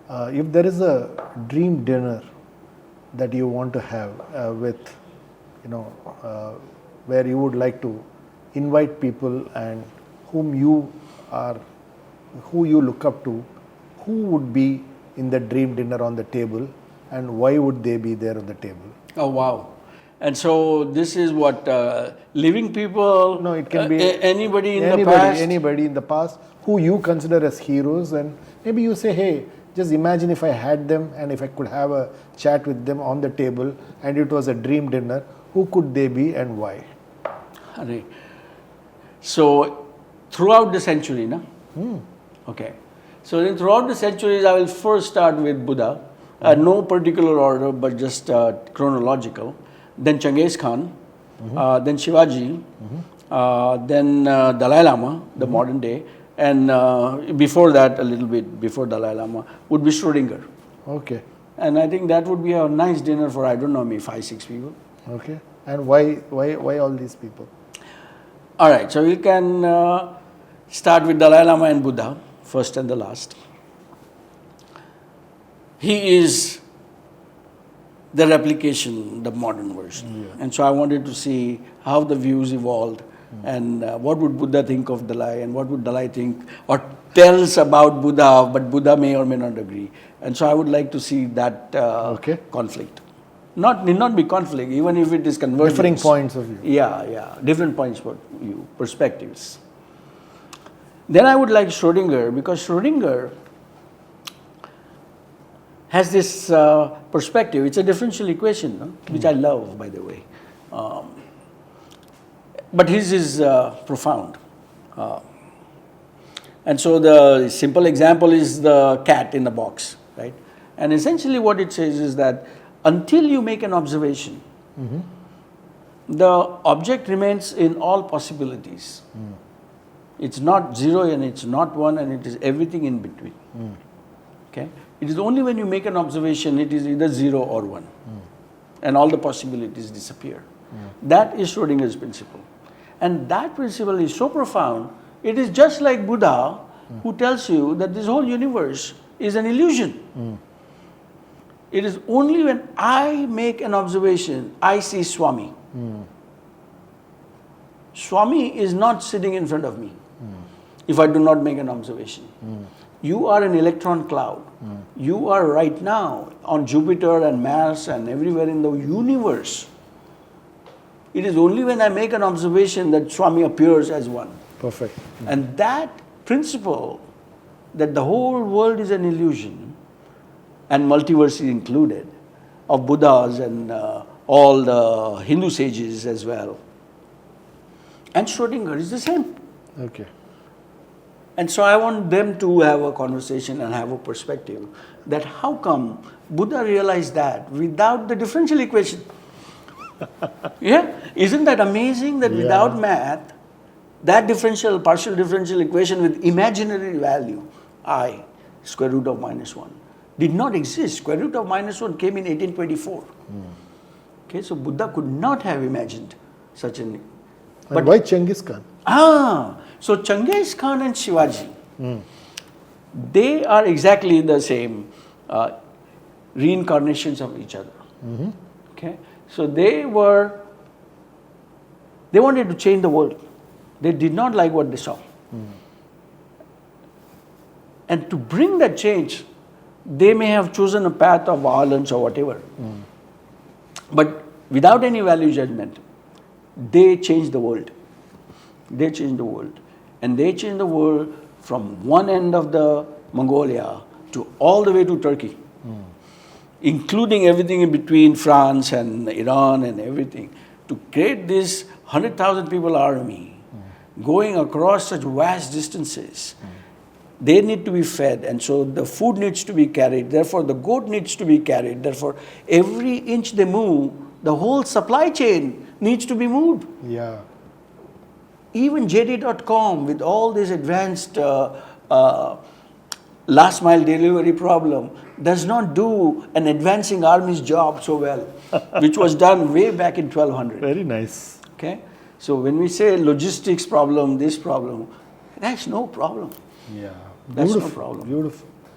If there is a dream dinner that you want to have with, where you would like to invite people and who you look up to, who would be in the dream dinner on the table and why would they be there on the table? Oh, wow. And so this is what, living people? No, it can be anybody in the past? Anybody in the past who you consider as heroes, and maybe you say, hey, just imagine if I had them and if I could have a chat with them on the table and it was a dream dinner, who could they be and why? So, throughout the century, no? Okay. So, then throughout the centuries, I will first start with Buddha. No particular order, but just chronological. Then Genghis Khan, then Shivaji, then Dalai Lama, the modern day, and before that, a little bit before Dalai Lama, would be Schrödinger. Okay. And I think that would be a nice dinner for, I don't know, maybe 5-6 people. Okay. And why all these people? All right, so we can start with Dalai Lama and Buddha, first and the last. He is the replication, the modern version. Yeah. And so I wanted to see how the views evolved and what would Buddha think of Dalai and what would Dalai think or tells about Buddha, but Buddha may or may not agree. And so I would like to see that conflict. Need not be conflict, even if it is convergence. Differing points of view. Yeah, different points of view, perspectives. Then I would like Schrödinger, because Schrödinger has this perspective. It's a differential equation, no? Which I love, by the way. But his is profound. And so the simple example is the cat in the box, right? And essentially what it says is that until you make an observation, the object remains in all possibilities. It's not 0 and it's not 1 and it is everything in between. Okay? It is only when you make an observation, it is either 0 or 1. And all the possibilities disappear. That is Schrödinger's principle. And that principle is so profound, it is just like Buddha who tells you that this whole universe is an illusion. It is only when I make an observation, I see Swami. Swami is not sitting in front of me if I do not make an observation. You are an electron cloud. You are right now on Jupiter and Mars and everywhere in the universe. It is only when I make an observation that Swami appears as one. Perfect. And that principle, that the whole world is an illusion, and multiverse is included, of Buddhas and all the Hindu sages as well. And Schrödinger is the same. Okay. And so I want them to have a conversation and have a perspective that how come Buddha realized that without the differential equation? Yeah? Isn't that amazing that without math, that partial differential equation with imaginary value, I, square root of minus 1, did not exist. Square root of minus 1 came in 1824. Okay, so Buddha could not have imagined such an... But why Genghis Khan? So Genghis Khan and Shivaji, they are exactly the same reincarnations of each other. Okay, so they wanted to change the world. They did not like what they saw. And to bring that change, they may have chosen a path of violence or whatever. But without any value judgment, they changed the world. They changed the world. And they changed the world from one end of the Mongolia to all the way to Turkey, including everything in between France and Iran and everything, to create this 100,000 people army going across such vast distances. They need to be fed, and so the food needs to be carried. Therefore, the goat needs to be carried. Therefore, every inch they move, the whole supply chain needs to be moved. Yeah. Even JD.com with all this advanced last mile delivery problem does not do an advancing army's job so well, which was done way back in 1200. Very nice. Okay, so when we say logistics problem, this problem, that's no problem. Yeah. That's no problem. Beautiful.